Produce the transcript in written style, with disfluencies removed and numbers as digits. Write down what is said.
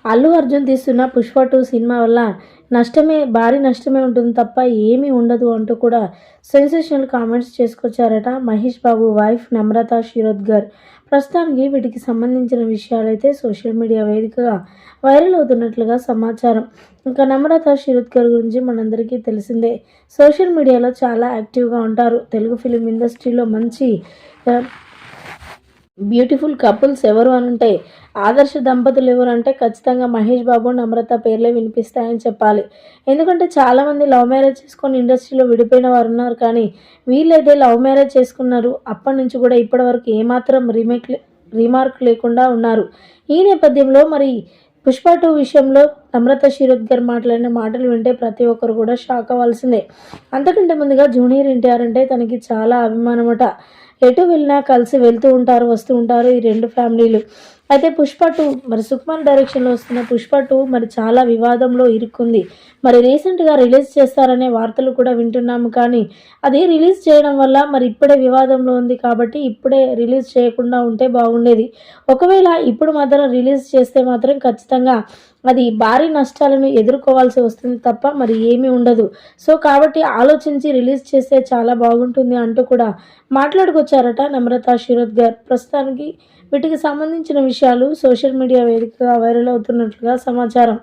అల్లు అర్జున్ తీస్తున్న 'పుష్ప 2' సినిమా వల్ల భారీ నష్టమే ఉంటుంది తప్ప ఏమీ ఉండదు అంటూ కూడా sensational comments చేసుకొచ్చారట Mahesh Babu wife నమ్రత శిరోద్కర్. ప్రస్తుతానికి వీటికి సంబంధించిన విషయాలైతే సోషల్ మీడియా వేదికగా వైరల్ అవుతున్నట్లుగా సమాచారం. ఇంకా నమ్రత శిరోద్కర్ గురించి మనందరికీ తెలిసిందే. సోషల్ మీడియాలో చాలా యాక్టివ్గా ఉంటారు. తెలుగు ఫిలిం ఇండస్ట్రీలో మంచి బ్యూటిఫుల్ కపుల్స్ ఎవరు అనంటే, ఆదర్శ దంపతులు ఎవరు అంటే ఖచ్చితంగా మహేష్ బాబు, నమ్రత పేర్లే వినిపిస్తాయని చెప్పాలి. ఎందుకంటే చాలామంది లవ్ మ్యారేజ్ చేసుకొని ఇండస్ట్రీలో విడిపోయిన వారు ఉన్నారు. కానీ వీళ్ళైతే లవ్ మ్యారేజ్ చేసుకున్నారు. అప్పటి నుంచి కూడా ఇప్పటి వరకు ఏమాత్రం రీమార్క్ లేకుండా ఉన్నారు. ఈ నేపథ్యంలో మరి 'పుష్ప 2' విషయంలో నమ్రత శిరోద్కర్ మాట్లాడిన మాటలు వింటే ప్రతి ఒక్కరు కూడా షాక్ అవ్వాల్సిందే. అంతకంటే ముందుగా జూనియర్ ఎన్టీఆర్ అంటే తనకి చాలా అభిమానమట. ఎటు వెళ్ళినా కలిసి వెళ్తూ ఉంటారు, వస్తూ ఉంటారు ఈ రెండు ఫ్యామిలీలు. అయితే 'పుష్ప 2' మరి సుకుమార్ డైరెక్షన్‌లో వస్తున్న 'పుష్ప 2' మరి చాలా వివాదంలో ఇరుక్కుంది. మరి రీసెంట్‌గా రిలీజ్ చేస్తారనే వార్తలు కూడా వింటున్నాము. కానీ అది రిలీజ్ చేయడం వల్ల మరి ఇప్పుడే వివాదంలో ఉంది కాబట్టి ఇప్పుడే రిలీజ్ చేయకుండా ఉంటే బాగుండేది. ఒకవేళ ఇప్పుడు మాత్రం రిలీజ్ చేస్తే మాత్రం ఖచ్చితంగా అది భారీ నష్టాలను ఎదుర్కోవాల్సి వస్తుంది తప్ప మరి ఏమీ ఉండదు. సో కాబట్టి ఆలోచించి రిలీజ్ చేస్తే చాలా బాగుంటుంది అంటూ కూడా మాట్లాడుకొచ్చారట నమ్రత శిరోద్కర్. ప్రస్తుతానికి వీటికి సంబంధించిన విషయాలు సోషల్ మీడియా వేదికగా వైరల్ అవుతున్నట్లుగా సమాచారం.